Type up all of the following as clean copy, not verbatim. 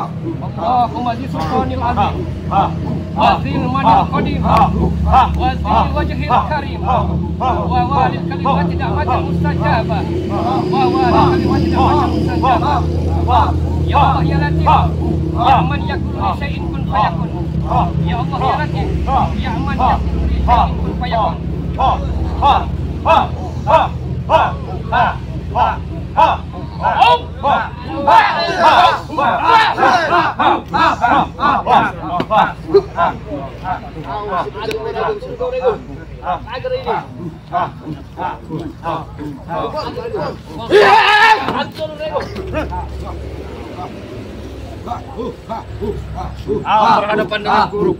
Allahumma sultanil azim wazil manil qadim wazil wajhil karim wa walil kalimati da'watil mustajabah wa walil kalimati da'watil mustajabah ya Allah ya Latif ya man yakulu li syai'in kun fayakun ya Allah ya Latif ya man yakulu li syai'in kun fayakun Berhadapan dengan guru.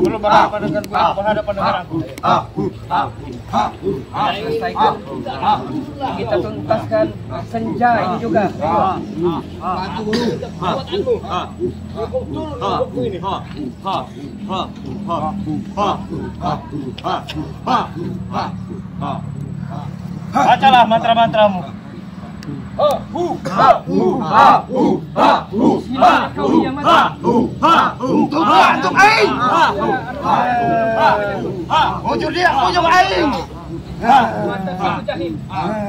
Belum berhadapan dengan guru, berhadapan dengan aku. Kita tuntaskan senja ini juga. Bacalah mantra-mantramu. Untuk aing. Ujur dia, ujung aing.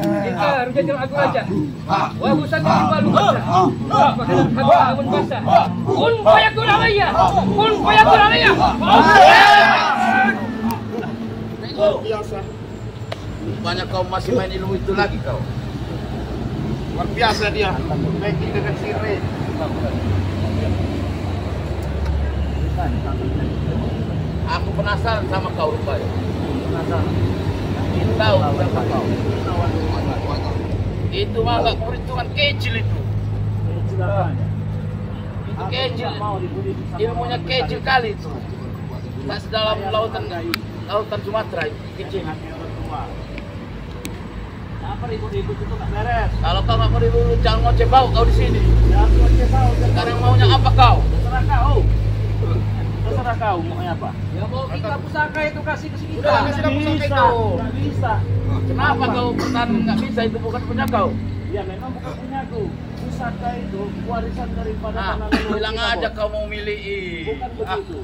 Kita rujajal aku aja. Wa busana balu baca. Bahkan baca. Kun fayakun alayya. Kun fayakun alayya. Luar biasa. Banyak kau masih main ilmu itu lagi kau. Luar biasa dia. Backing dengan sirih. Aku penasaran sama kau rupanya. Penasaran. Kita tahu siapa kau. Itu mah nggak perhitungan kecil itu. Kecil apanya? Itu kecil. Ilmunya kecil kali itu. Tak sedalam lautan Sumatera itu kecil. Apa ribut-ribut itu nggak beres. Kalau kau nggak mau ribut, jangan ngoceh bau kau di sini. Jangan ngoceh bau. Sekarang maunya apa kau? Terserah kau. Terserah kau maunya apa? Ya mau kita pusaka itu kasih ke kita. Udah kasih pusaka itu. Nggak bisa. Kenapa kau pertahanan nggak bisa? Itu bukan punya kau. Ya memang bukan punyaku. Pusaka itu warisan daripada tanah leluhur. Bilang kita, aja Bos. kau mau milihi. Bukan begitu.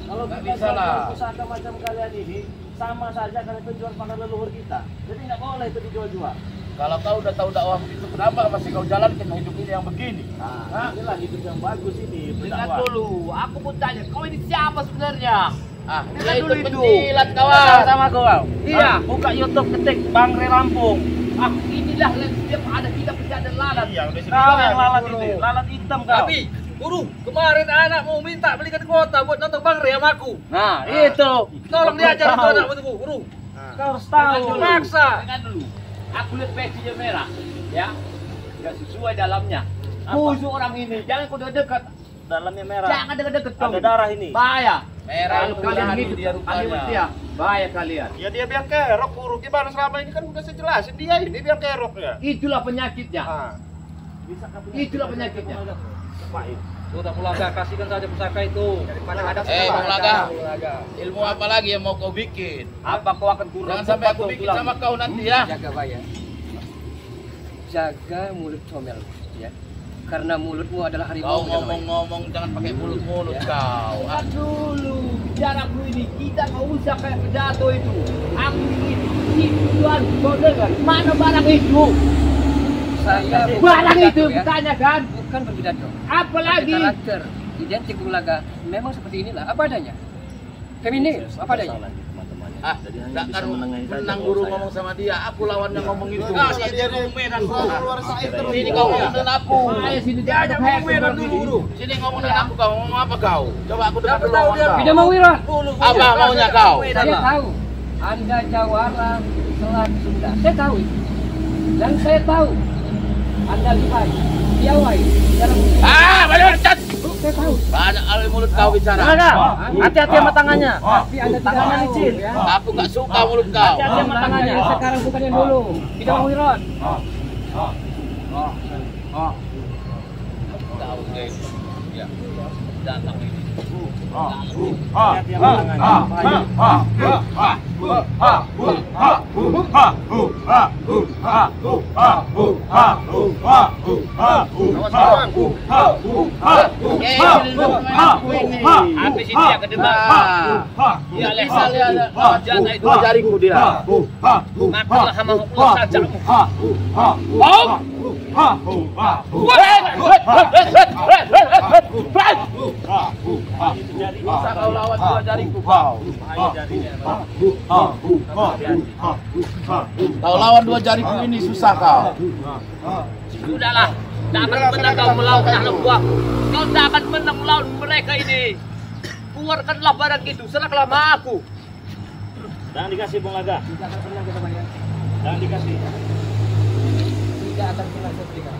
Kalau nggak kita bisa lah. jual pusaka macam kalian ini sama saja karena itu jual tanah leluhur kita. Jadi nggak boleh itu dijual-jual. Kalau kau udah tahu dakwah itu, kenapa masih kau jalankan hidup ini yang begini? Nah, inilah hidup yang bagus ini. Dengar berdakwah. dulu, aku mau tanya, kau ini siapa sebenarnya? Dengar Dia dulu itu itu. penjilat kawan. Sama kau. Iya. Buka YouTube ketik Bangre Lampung. Inilah setiap ada kita penjahat lalat. Iya, udah Kau yang lalat Guru. itu, lalat hitam kau. Tapi, guru, kemarin anak mau minta belikan kuota buat nonton Bangre sama aku. Nah, itu. Tolong diajar itu anak itu, guru. Kau harus tahu. Maksa. Dengar dulu. Aku lihat pecinya merah, ya. Enggak sesuai dalamnya. Busuk orang ini, jangan kau dekat. Dalamnya merah. Jangan dekat-dekat kau. Ada darah ini. Bahaya. Merah Kalau kalian dia hidup rupanya. dia. Bahaya kalian. Ya dia biar kerok guru. Gimana selama ini kan udah saya jelasin dia ini biar kerok ya. Itulah penyakitnya. Itulah penyakitnya. Sudah Pulaga, kasihkan saja pusaka itu. Daripada ada Bang Laga. Ilmu apa lagi yang mau kau bikin? Apa kau akan kurang? Jangan sampai aku bikin sama kau nanti ya. Jaga bayar. Jaga mulut comel, ya. Karena mulutmu adalah harimau. Kau ngomong-ngomong jangan pakai mulut-mulut kau. Lihat dulu, biar aku ini kita nggak usah kayak pidato itu. Aku ini tuan kau dengar mana barang itu? Saya barang itu bertanya kan? Bukan berpidato. Apalagi karakter identik Pulaga memang seperti inilah apa adanya. Feminis apa adanya. Enggak kan menang guru ngomong sama dia, aku lawannya ngomong itu. Dia medan keluar sair terus. Sini kau ngomong dengan aku. Ayo sini dia ajak medan dulu guru. Sini ngomong dengan aku, kau ngomong apa kau? Coba aku dengar dulu. Tidak mau Wira. Apa maunya kau? Saya tahu Anda Jawara Selat Sunda. Saya tahu itu. Dan saya tahu Anda lihat piawai dalam Banyak cat. saya tahu. Banyak kali mulut kau bicara. Hati-hati sama tangannya. Tapi Anda tangannya licin. Aku nggak suka mulut kau. Hati-hati sama tangannya. Sekarang bukan yang dulu. Tidak mau Wiron. Tahu guys. Ya. Datang ini. Hati-hati sama tangannya. Habis ini ya ke depan. Ya lesal ya wajahnya itu jariku dia. Makanlah sama Allah sajamu. Bisa kau lawan dua jariku kau. Kau lawan dua jariku ini susah kau. Sudahlah, tak akan menang kau melawan anak buah. Kau tak akan menang melawan mereka ini. Keluarkanlah barang itu, serahlah sama aku. Jangan dikasih Bung Laga. Tidak akan pernah kita bayar. Jangan dikasih. Tidak akan pernah saya berikan.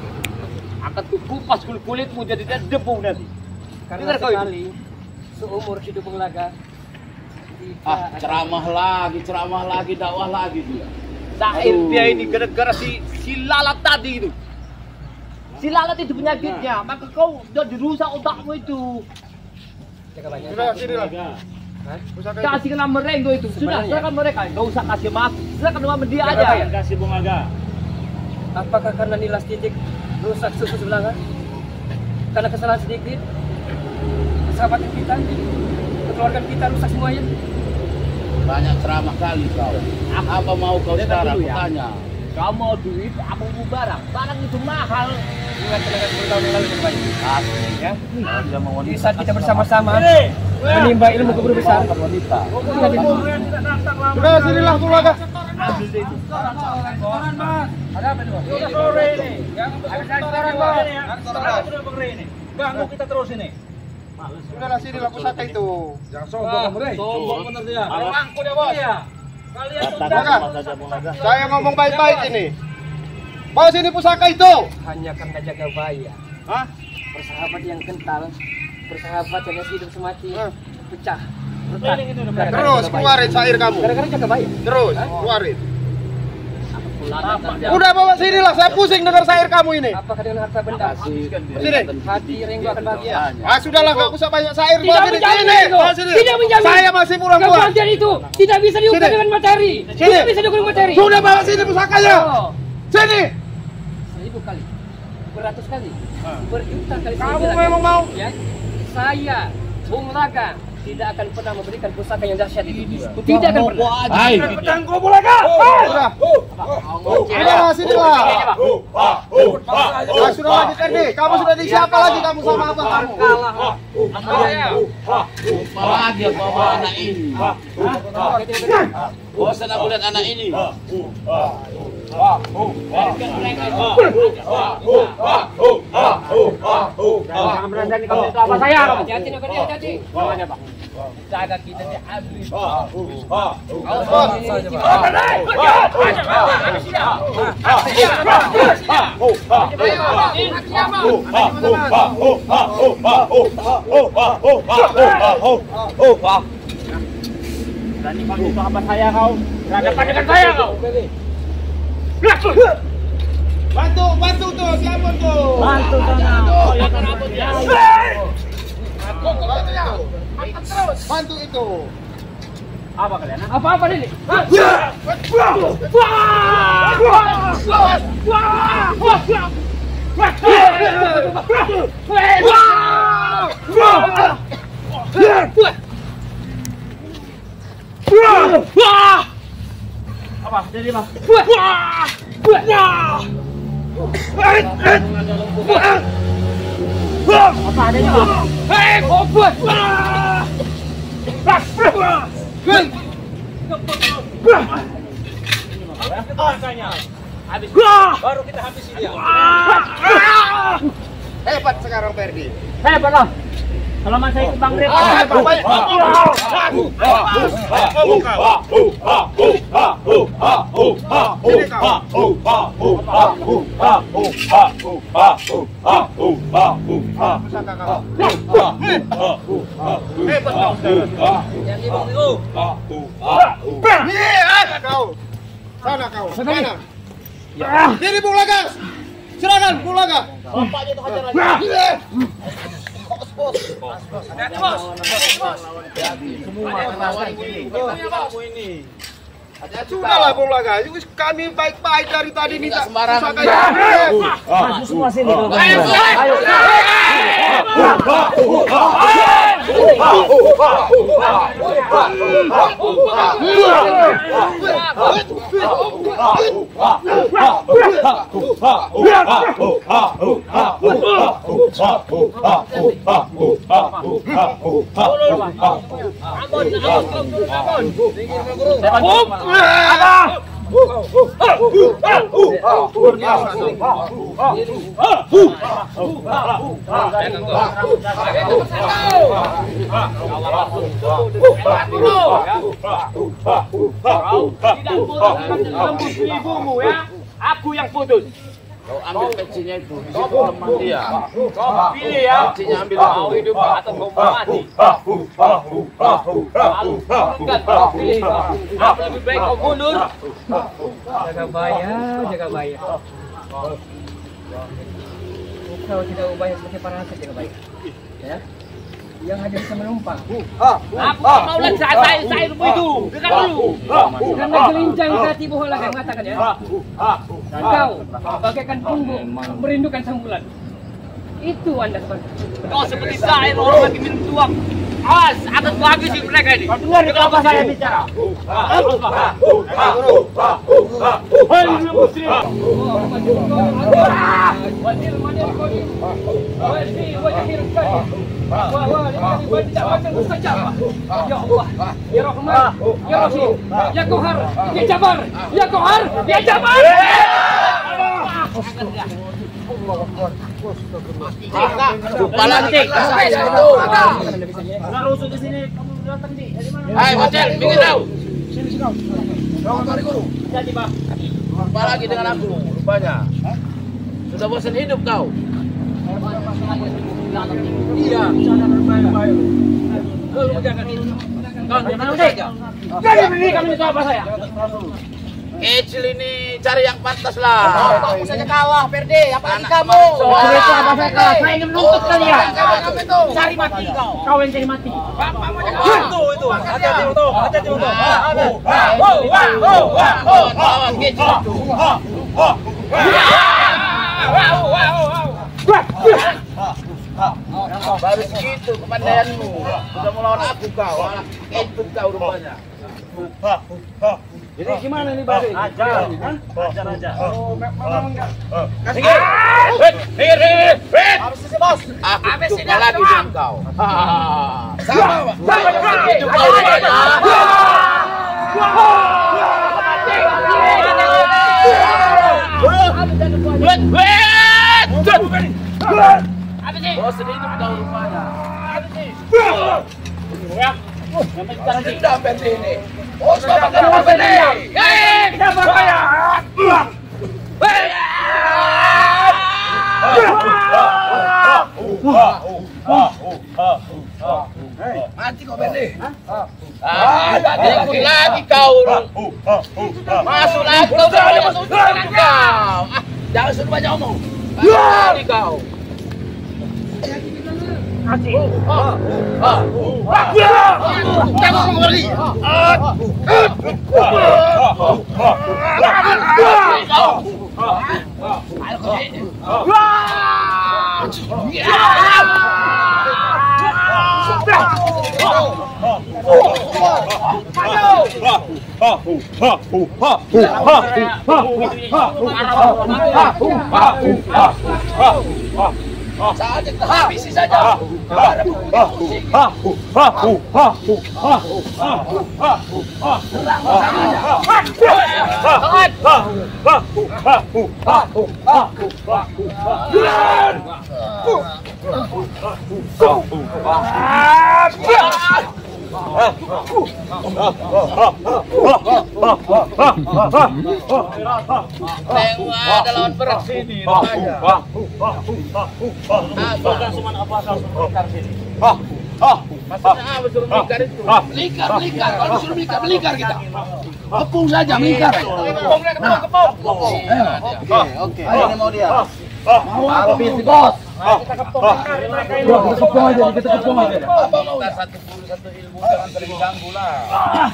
Akan kukupas kulitmu jadi debu nanti. Karena Dengar kau sekali seumur hidup Bung Laga. Ceramah lagi, dakwah lagi dia. Syair dia ini gara-gara si lalat tadi itu. Si lalat itu penyakitnya, maka kau udah dirusak otakmu itu. Jaga banyak. Sudah, sini lah. Kasih nama merenggo itu. Sudah, Sebenarnya. serahkan mereka. Gak usah kasih maaf. Serahkan sama dia Jaga aja. banyak. Jangan kasih Bung Laga. Apakah karena nilas titik rusak susu sebelah? Karena kesalahan sedikit, persahabatan kita, kekeluargaan kita rusak semuanya. Banyak ceramah kali kau. Apa mau kau sekarang? dulu ya. Tanya. Kau mau duit, apa mau barang? Barang itu mahal. Ingat tenaga 10 tahun yang lalu Jaga banyak. Ya. Dia mau Di saat kita bersama-sama menimba ilmu keburu besar. wanita. Sudah, sini lah Bung Laga. Ada apa itu? Udah sore ini. Habis restoran Bang. Kenapa sudah begini ini? Ganggu kita terus ini. Sudahlah, sini lah pusaka itu. Jangan sombong. Sombong bener dia. Angku dia, Bos. Iya. Kalian tuh Bung Laga, saja Bung Laga. saya ngomong baik-baik ini. Bawa sini pusaka itu. Hanya karena jaga bahaya. Hah? Persahabatan yang kental, persahabatan yang hidup semati, Hah? pecah, retak. Gara-gara Terus jaga bahaya. keluarin syair kamu. Gara-gara jaga bahaya. Terus keluarin. Apa? Udah bawa sini lah, saya pusing dengar syair kamu ini. Apakah dengan harta benda? Sini. Hati Renggo akan bahagia. Ah, sudahlah, nggak usah banyak syair. Tidak Bawa sini, menjamin sini. itu. Bawa sini. Tidak menjamin. Saya masih pulang tua. Kebahagiaan itu tidak bisa diukur Sini. dengan materi. Sini. Tidak bisa diukur dengan materi. Sudah bawa sini pusakanya. Oh, Sini. 1000 kali, beratus kali, berjuta kali. saya Kamu bilang, memang mau. ya, saya Bung Laga tidak akan pernah memberikan pusaka yang dahsyat itu. Tidak akan pernah. Hai. Pedang kau Bung Laga. Sudah. Sudah, sini lah. Ah, sudah lanjut ini. Kamu sudah di siapa lagi kamu sama abang kamu? Apalagi apa anak ini? Bosan aku lihat anak ini. Jangan berani kamu itu apa saya? Hati-hati nak hati-hati. Bawanya Pak. Jaga kita di habis. Berani kau itu apa saya kau? Berhadapan dengan saya kau. Bantu tuh, siapa tuh? Bantu sana. Oh ya kenapa dia? Bantu itu. Apa kalian? Apa-apa ini? Apa? Jadi Bang. Apa adanya Pak? Hei, kobot! Habis. Baru kita habisin dia. Hebat sekarang Ferdi. Hebat lah. Selamat saya ke Bang Rep. Kau. Sana kau. Sana. Ini Bung Laga. Silakan Bung Laga. Bapaknya itu hajar lagi. Semua kena ini. Sudahlah Bung Lagas, kami baik-baik dari tadi minta sembarangan. Maju semua sini. Ayo. Ibumu ya, aku yang putus. Kau ambil pecinya itu, di situ lemah dia. Kau pilih ya, Pecinya ambil mau itu. hidup atau mau mati. Lalu kan kau pilih. Apa lebih baik kau mundur? Jaga baya. Kau tidak ubahnya seperti para rakyat, jaga baya. Ya, yang hanya bisa menumpang. Aku tak mau lagi saya ilmu itu. Dengar dulu. Karena gelincang hati bohong yang mengatakan ya. Kau bagaikan punggung merindukan sang bulan. Itu Anda seperti. Kau seperti saya orang lagi mentuang. Awas, akan bagus sih mereka ini. Dengar apa saya bicara. Ya Allah, ya Rahman, ya Rahim, ya Qahar, ya Jabbar, ya Qahar, ya Jabbar. Lupa lagi. Rusuk di sini kamu datang di. Dari mana? Hai, Bocel, minggir kau. Jadi, Pak. Lupa lagi dengan aku, rupanya. Sudah bosan hidup kau. Iya. Kau dari mana udah? Dari mana kamu itu apa saya? Kecil ini cari yang pantas lah. Kamu saja kalah, Perde. Apalagi kamu? Itu apa saya kalah? Saya ingin menuntut kalian. Apa itu? Cari mati kau. Kau yang cari mati. Itu. Hati-hati itu. Hati-hati itu. Lawan kecil itu. Baru segitu kepandaianmu. Sudah melawan aku kau. Itu kau rupanya. Jadi gimana nih Bari? Ajar aja. Oh, memang enggak. Kasih Habis sih bos. Aku jumpa lagi dengan kau. Sama. Itu kau rupanya. Bos hidup kau rupanya. Dendam Perde ini. Bos bapak kenapa Perde? Kenapa kaya? Mati kau Perde. Ikut lagi kau. Masuk lagi kau. Jangan suruh banyak omong. Lagi kau. Jangan kembali. Saatnya kita habisi saja. Tengah ada lawan berat sini. Maksudnya apa suruh melingkar itu? Melingkar. Kalau suruh melingkar kita. Kepung saja melingkar. Kepung. Oke. Ini mau dia. Mau habis bos. Kita kepung aja. Kita satu ilmu jangan sering ganggu lah.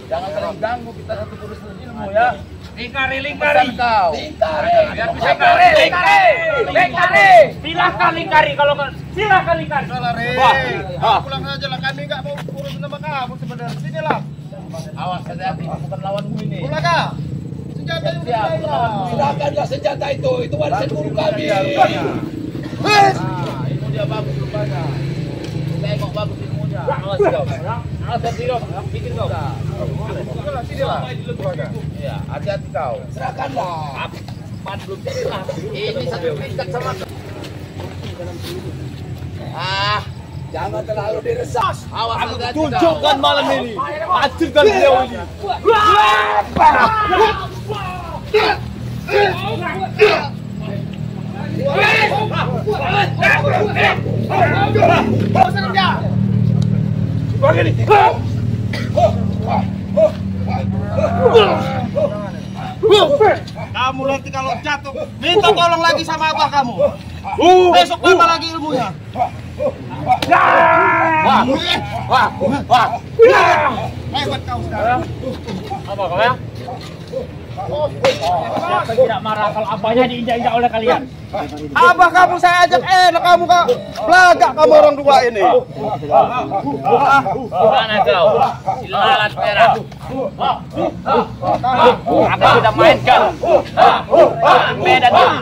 Jangan saling ganggu, kita satu urusan ilmu ya. Lingkari. Kau. Biar bisa lingkari. Silakan lingkari kalau silakan lingkari. Salah, Re. Pulang aja lah, kami nggak mau urus sama kamu sebenarnya. Sini lah. Awas hati-hati, bukan lawanmu ini. Pulang kah? Senjata itu Siap, saya. silakanlah senjata itu warisan guru kami. Ilmu dia bagus rupanya. Tengok bagus ilmunya. Awas kau. Awas hati kau. Bikin kau. Sini lah. Iya, hati-hati kau. Serahkanlah. Belum jelas. Ini satu peringkat sama. Jangan terlalu diresah. Awas hati-hati kau. Tunjukkan malam ini. Hancurkan beliau ini. Kamu nanti kalau jatuh, minta tolong lagi sama abah kamu. Besok tambah lagi ilmunya. Hebat kau sekarang. Apa kau ya? Siapa yang tidak marah kalau abahnya diinjak-injak oleh kalian? Abah kamu saya ajak enak kamu kak. Belagak kamu orang dua ini. Mana kau? Silalat merah. Aku sudah mainkan. Medan ini.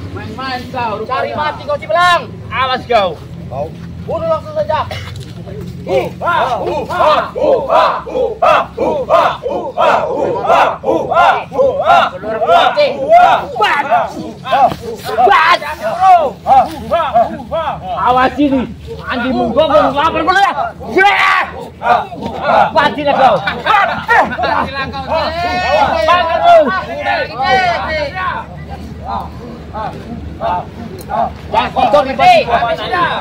Main-main kau, cari mati kau Cibelang. Awas kau. Bunuh langsung saja. Awas ini. Andi menggonggong lapar boleh. Matilah kau. Jangan kotor nih,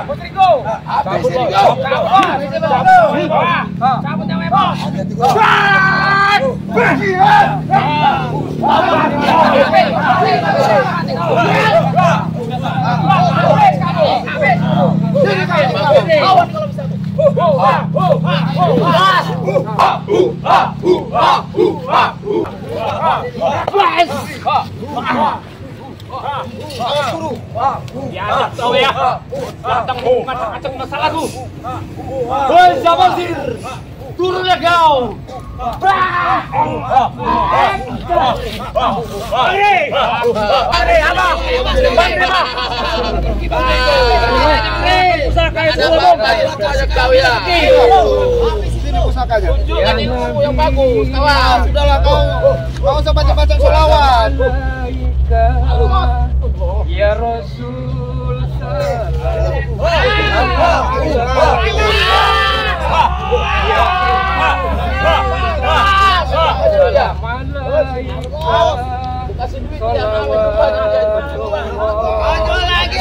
Putriku. cabut yang bebas. Awan kalau bisa. Diajak kau ya. Datang ngacang masalahku. Woi Zabazir, turunlah kau. Sini pusakanya. Tunjukkan ilmu yang bagus, kawan. Sudahlah kau usah baca-baca selawat. Ya Rasul Kasih duit dia, maju lagi.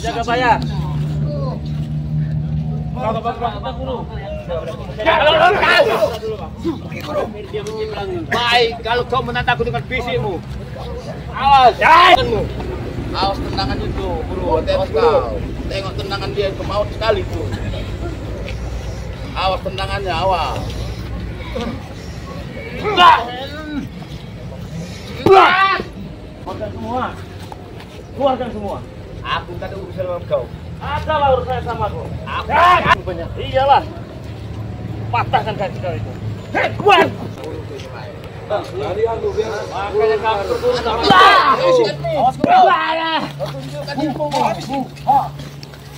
Jaga bayar. Baik, kalau kau menantangku dengan fisikmu. Awas, Awas tendangan itu, buru. Tengok kau. Tengok tendangan dia itu maut sekali tuh. Awas tendangannya, awas. semua. Keluarkan semua. Aku tak ada urusan sama kau. Adalah urusan sama aku. Aku banyak. Iyalah. Patahkan kaki kau itu. Keluar. Makanya kamu berburu sama awas kau.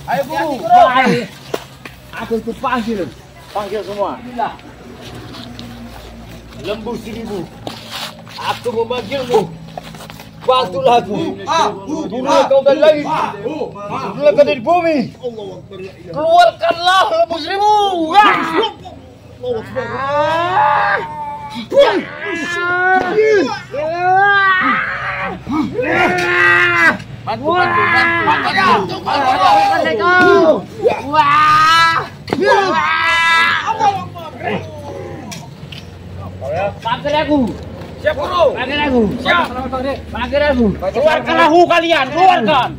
Ayo Bu. Aku ikut panggil. Panggil semua. Lembu seribu. Aku memanggilmu. Bantulah aku. Dulu kau dari langit. Dulu kau dari bumi. Keluarkanlah lembu seribu. Panggil aku. Siap guru. Panggil aku. Siap. Panggil aku. Keluarkanlah hu kalian. Keluarkan.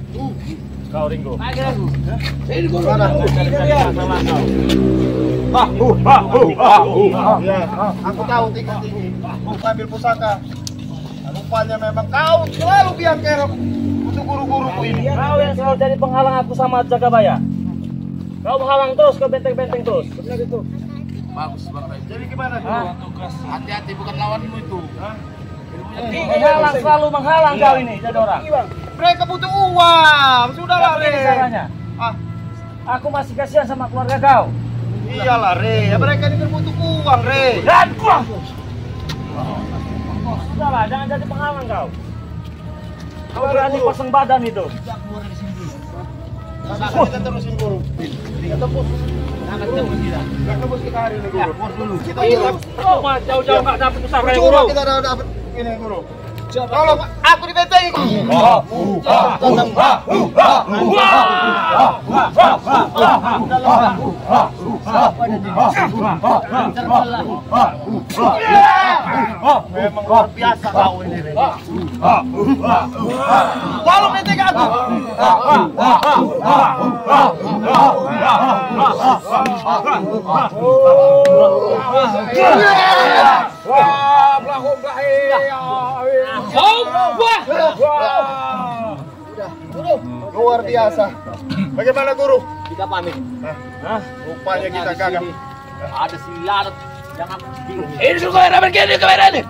Kau Ringo. Panggil aku. Aku tahu tinggi-tinggi. Aku ambil pusaka. Rupanya memang kau selalu biang kerok untuk guru-guruku ini. Kau yang selalu jadi penghalang aku sama Jagabaya. Kau menghalang terus ke benteng-benteng terus. Benar itu. Bagus Bang Rai. Jadi gimana? Hati-hati bukan lawanmu itu. Menghalang, selalu menghalang kau ini jadi orang. Mereka butuh uang. Sudahlah, Begini Re. caranya. Aku masih kasihan sama keluarga kau. Iyalah, Re. Ya, mereka ini butuh uang, Re. Dan pulang. Sudahlah, jangan jadi penghalang kau. Kau berani pasang badan itu. Kita terusin guru. Kita tembus. Kita tembus kita hari ini guru. Kita hilang. Jauh-jauh nggak dapat pusaka ya, Coba guru. kita dapat ini guru. Tolong aku dibentengi guru. Memang luar biasa kau ini. Tolong bentengi aku. Luar biasa. Bagaimana guru? Kita pamit. Rupanya kita gagal. Ada si Larat yang aku bingung. Ini juga yang begini kemarin.